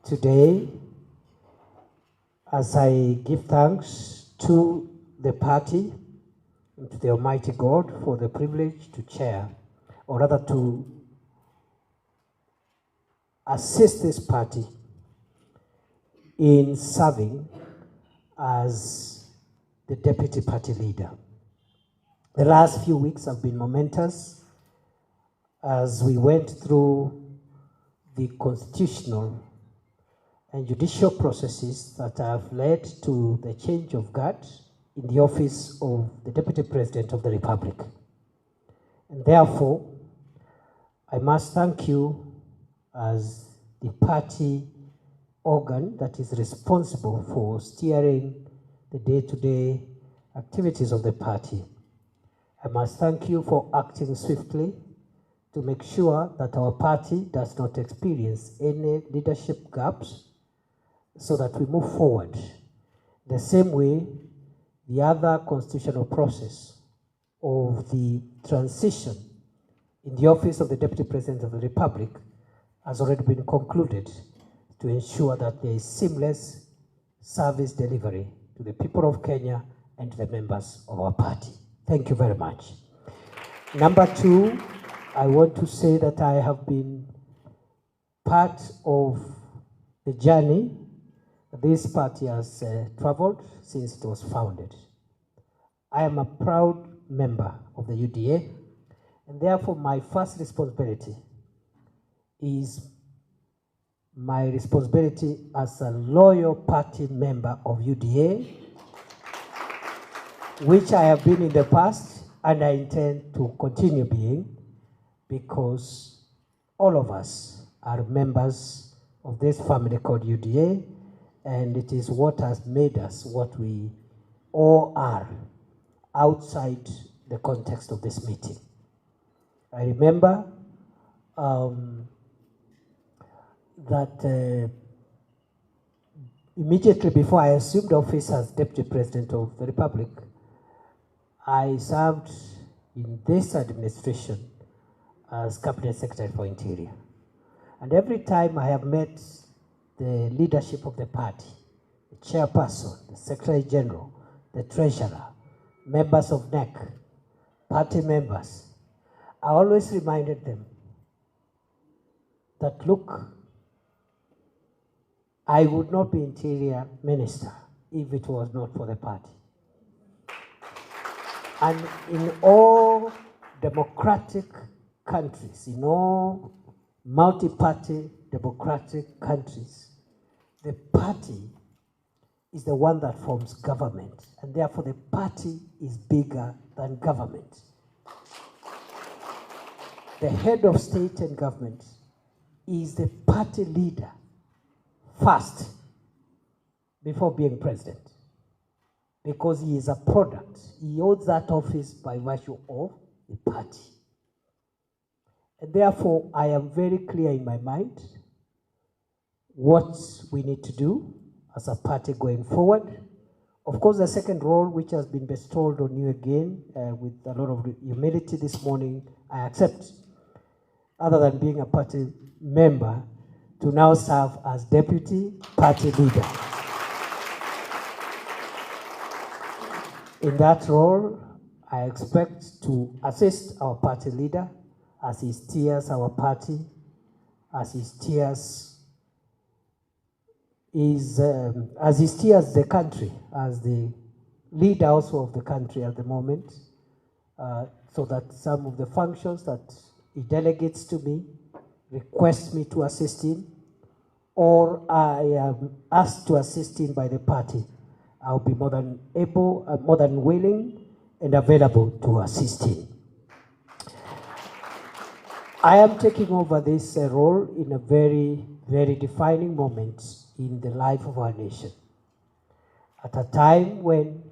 today as I give thanks to the party and to the Almighty God for the privilege to chair, or rather to assist this party in serving as the deputy party leader. The last few weeks have been momentous as we went through the constitutional and judicial processes that have led to the change of guard in the office of the Deputy President of the Republic. And therefore, I must thank you as the party organ that is responsible for steering the day-to-day activities of the party. I must thank you for acting swiftly to make sure that our party does not experience any leadership gaps so that we move forward the same way the other constitutional process of the transition in the office of the Deputy President of the Republic has already been concluded to ensure that there is seamless service delivery to the people of Kenya and to the members of our party. Thank you very much. Number two, I want to say that I have been part of the journey this party has traveled since it was founded. I am a proud member of the UDA, and therefore my first responsibility is my responsibility as a loyal party member of UDA, which I have been in the past and I intend to continue being, because all of us are members of this family called UDA, and it is what has made us what we all are outside the context of this meeting. I remember that immediately before I assumed office as Deputy President of the Republic, I served in this administration as Cabinet Secretary for Interior. And every time I have met the leadership of the party, the chairperson, the Secretary General, the Treasurer, members of NEC, party members, I always reminded them that, look, I would not be Interior Minister if it was not for the party. And in all democratic countries, in all multi-party democratic countries, the party is the one that forms government, and therefore the party is bigger than government. The head of state and government is the party leader first before being president, because he is a product. He holds that office by virtue of the party. And therefore, I am very clear in my mind what we need to do as a party going forward. Of course, the second role, which has been bestowed on you again with a lot of humility this morning, I accept, other than being a party member, to now serve as deputy party leader. In that role, I expect to assist our party leader as he steers our party, as he steers the country, as the leader also of the country at the moment, so that some of the functions that he delegates to me, requests me to assist in, or I am asked to assist in by the party, I'll be more than able, more than willing and available to assist in. I am taking over this role in a very, very defining moment in the life of our nation. At a time when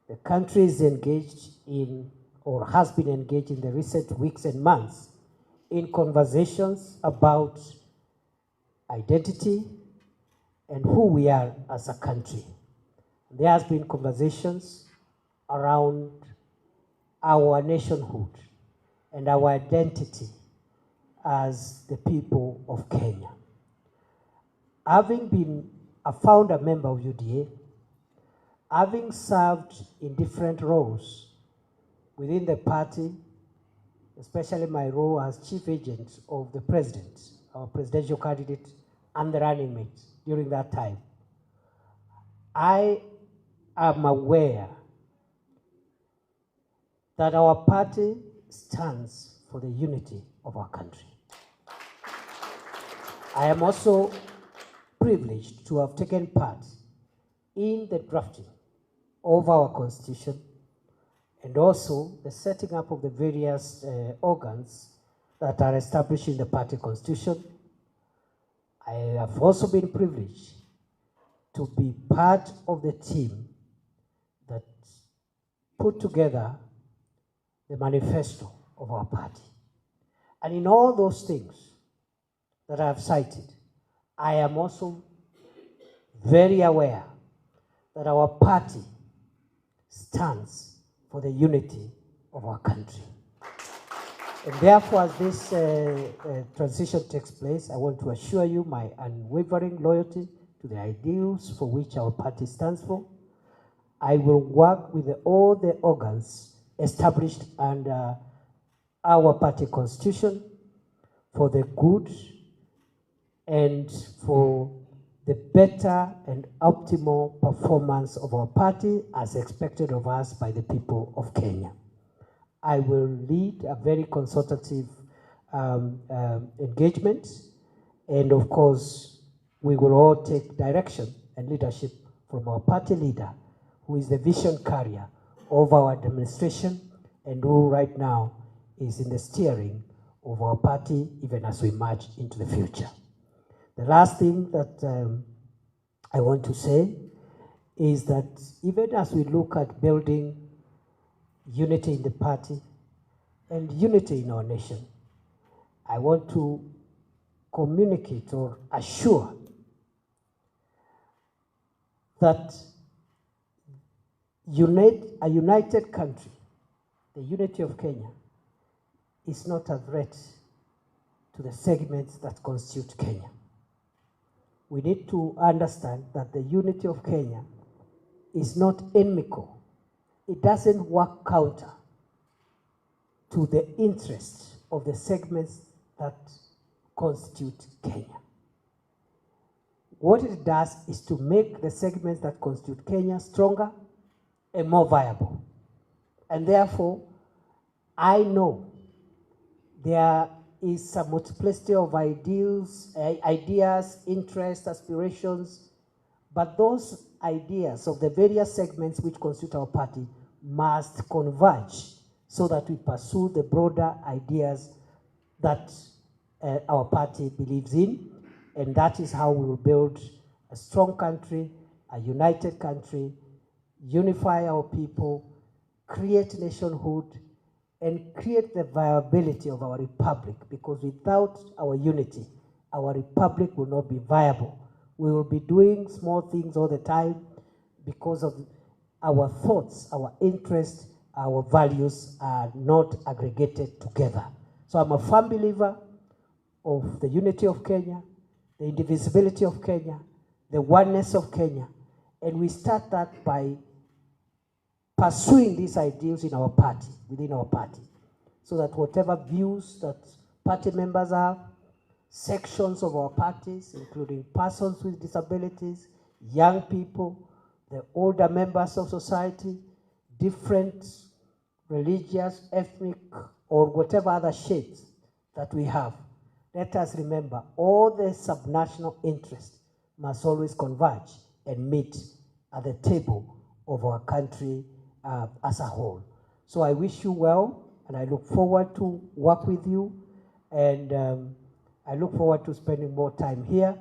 the country is engaged in, or has been engaged in the recent weeks and months, in conversations about identity and who we are as a country. There has been conversations around our nationhood and our identity as the people of Kenya. having been a founder member of UDA, having served in different roles within the party, especially my role as chief agent of the president, our presidential candidate, and the running mate during that time, I am aware that our party stands for the unity of our country. I am also privileged to have taken part in the drafting of our constitution and also the setting up of the various organs that are established in the party constitution. I have also been privileged to be part of the team that put together the manifesto of our party. And in all those things that I have cited, I am also very aware that our party stands for the unity of our country. And therefore, as this transition takes place, I want to assure you my unwavering loyalty to the ideals for which our party stands for. I will work with all the organs established under our party constitution for the good and for the better and optimal performance of our party as expected of us by the people of Kenya. I will lead a very consultative engagement, and of course, we will all take direction and leadership from our party leader, who is the vision carrier of our administration and who right now is in the steering of our party even as we march into the future. The last thing that I want to say is that even as we look at building unity in the party and unity in our nation, I want to communicate or assure that a united country, the unity of Kenya, is not a threat to the segments that constitute Kenya. We need to understand that the unity of Kenya is not inimical. It doesn't work counter to the interests of the segments that constitute Kenya. What it does is to make the segments that constitute Kenya stronger and more viable. And therefore, I know there is a multiplicity of ideas, interests, aspirations, but those ideas of the various segments which constitute our party must converge so that we pursue the broader ideas that our party believes in, and that is how we will build a strong country, a united country, unify our people, create nationhood, and create the viability of our republic, because without our unity, our republic will not be viable. We will be doing small things all the time because of our thoughts, our interests, our values are not aggregated together. So I'm a firm believer of the unity of Kenya, the indivisibility of Kenya, the oneness of Kenya, and we start that by pursuing these ideals in our party, within our party, so that whatever views that party members have, sections of our parties, including persons with disabilities, young people, the older members of society, different religious, ethnic, or whatever other shades that we have, let us remember all the subnational interests must always converge and meet at the table of our country as a whole. So I wish you well, and I look forward to work with you, and I look forward to spending more time here.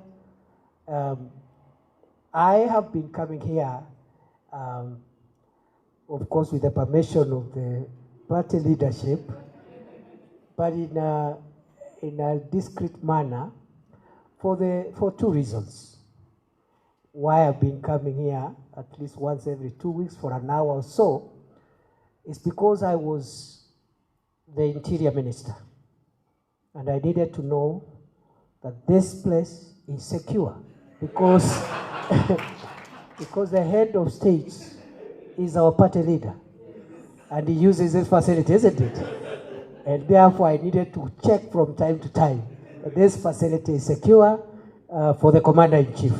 I have been coming here, of course, with the permission of the party leadership, but in a discreet manner for two reasons. Why I've been coming here at least once every 2 weeks for an hour or so is because I was the Interior Minister, and I needed to know that this place is secure because, because the head of state is our party leader, and he uses this facility, isn't it? And therefore, I needed to check from time to time that this facility is secure for the Commander-in-Chief.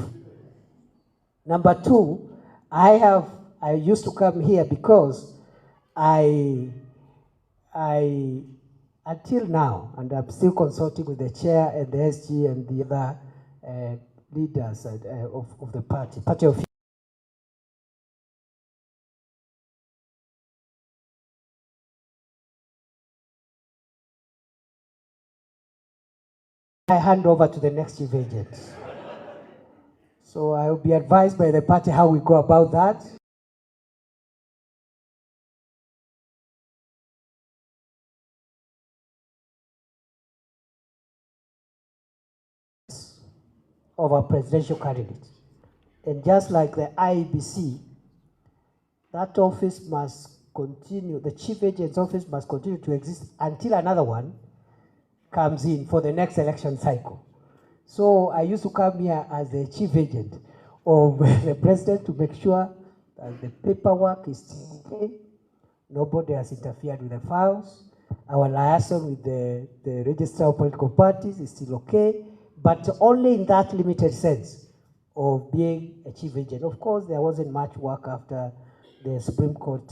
Number two, I used to come here because I until now, and I'm still consulting with the chair and the SG and the other leaders of the party of. I hand over to the next chief agent. So I will be advised by the party how we go about that. Of our presidential candidate. And just like the IEBC, that office must continue, the chief agent's office must continue to exist until another one comes in for the next election cycle. So I used to come here as the chief agent of the president to make sure that the paperwork is still okay. Nobody has interfered with the files. Our liaison with the register of political parties is still okay, but only in that limited sense of being a chief agent. Of course, there wasn't much work after the Supreme Court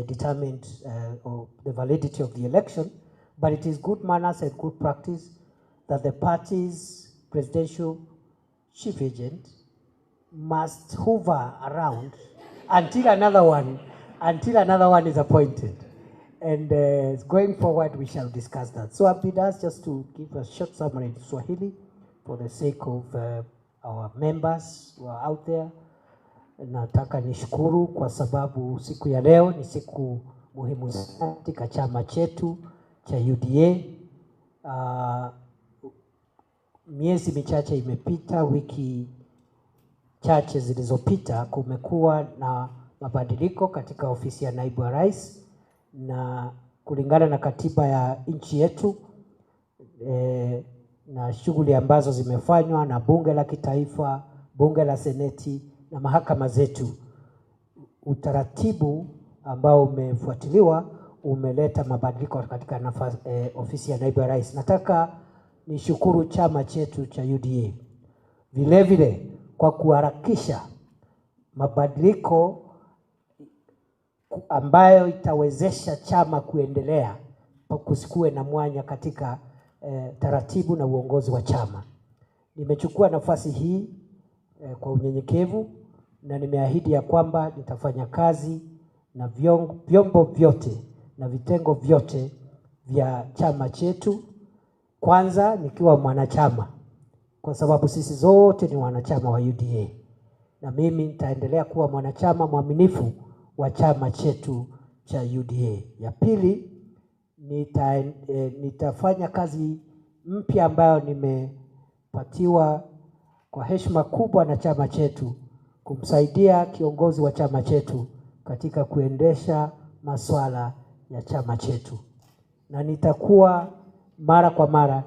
determined the validity of the election, but it is good manners and good practice that the party's presidential chief agent must hover around until another one is appointed. And going forward, we shall discuss that. So I've been asked just to give a short summary in Swahili for the sake of our members who are out there. Nataka nishukuru kwa sababu siku ya leo ni siku muhimu sana katika chama chetu cha UDA. Miezi michache imepita, wiki chache zilizopita, kumekuwa na mabadiliko katika ofisi ya naibu wa rais, na kulingana na katiba ya nchi yetu na shughuli ambazo zimefanywa na bunge la kitaifa, bunge la seneti na mahakama zetu, utaratibu ambao umefuatiliwa umeleta mabadiliko katika ofisi ya naibu wa rais. Nataka nishukuru chama chetu cha UDA vile vile kwa kuharakisha mabadiliko ambayo itawezesha chama kuendelea, kusikuwe na mwanya katika taratibu na uongozi wa chama. Nimechukua nafasi hii kwa unyenyekevu, na nimeahidi ya kwamba nitafanya kazi na vyombo vyote na vitengo vyote vya chama chetu, kwanza nikiwa mwanachama, kwa sababu sisi zote ni wanachama wa UDA, na mimi nitaendelea kuwa mwanachama mwaminifu wa chama chetu cha UDA. Ya pili, nitafanya kazi mpya ambayo nimepatiwa kwa heshima kubwa na chama chetu, kumsaidia kiongozi wa chama chetu katika kuendesha masuala ya chama chetu, na nitakuwa mara kwa mara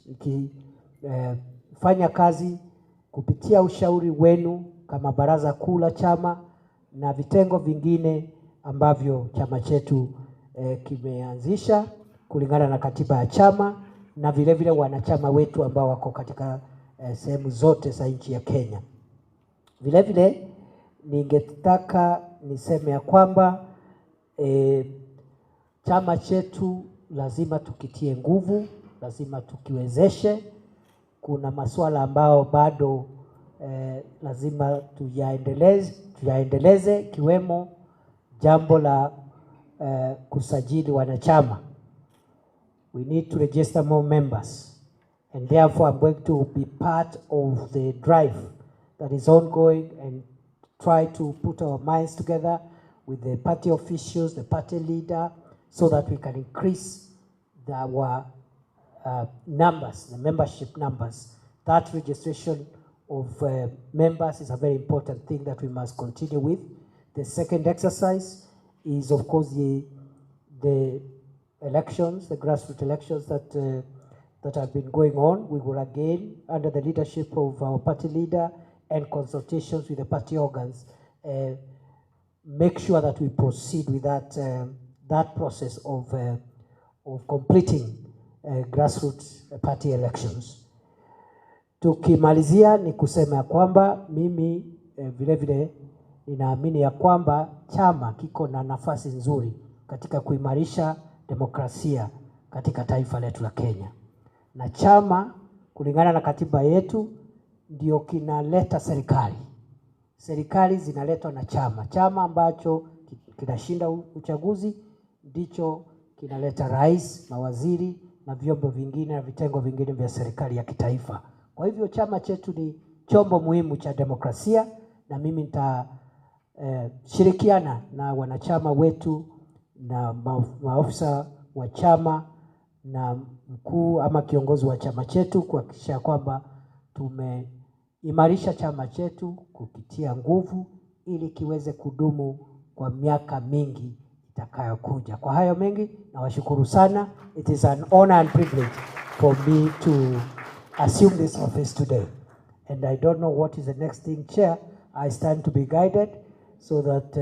nikifanya kazi kupitia ushauri wenu kama baraza kuu la chama na vitengo vingine ambavyo chama chetu kimeanzisha kulingana na katiba ya chama, na vile vile wanachama wetu ambao wako katika sehemu zote za nchi ya Kenya. Vile vile ningetaka niseme ya kwamba chama chetu lazima tukitie nguvu, lazima tukiwezeshe. Kuna masuala ambao bado lazima tuyaendeleze, kiwemo jambo la kusajili wanachama. We need to register more members, and therefore I'm going to be part of the drive that is ongoing and try to put our minds together with the party officials, the party leader, so that we can increase our numbers, the membership numbers. That registration of members is a very important thing that we must continue with. The second exercise is, of course, the elections, the grassroots elections that that have been going on. We will again, under the leadership of our party leader and consultations with the party organs, make sure that we proceed with that process of completing grassroots party elections. Tukimalizia ni kusema ya kwamba mimi vile vile ninaamini ya kwamba chama kiko na nafasi nzuri katika kuimarisha demokrasia katika taifa letu la Kenya. Na chama kulingana na katiba yetu ndio kinaleta serikali. Serikali zinaletwa na chama. Chama ambacho kinashinda uchaguzi ndicho kinaleta rais, mawaziri na vyombo vingine na vitengo vingine vya serikali ya kitaifa. Kwa hivyo chama chetu ni chombo muhimu cha demokrasia, na mimi shirikiana na wanachama wetu na maafisa wa chama na mkuu ama kiongozi wa chama chetu kuhakikisha kwamba tumeimarisha chama chetu kukitia nguvu ili kiweze kudumu kwa miaka mingi itakayokuja. Kwa hayo mengi nawashukuru sana. It is an honor and privilege for me to assume this office today. And I don't know what is the next thing, Chair. I stand to be guided so that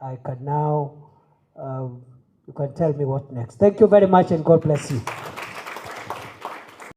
I can now, you can tell me what next. Thank you very much and God bless you.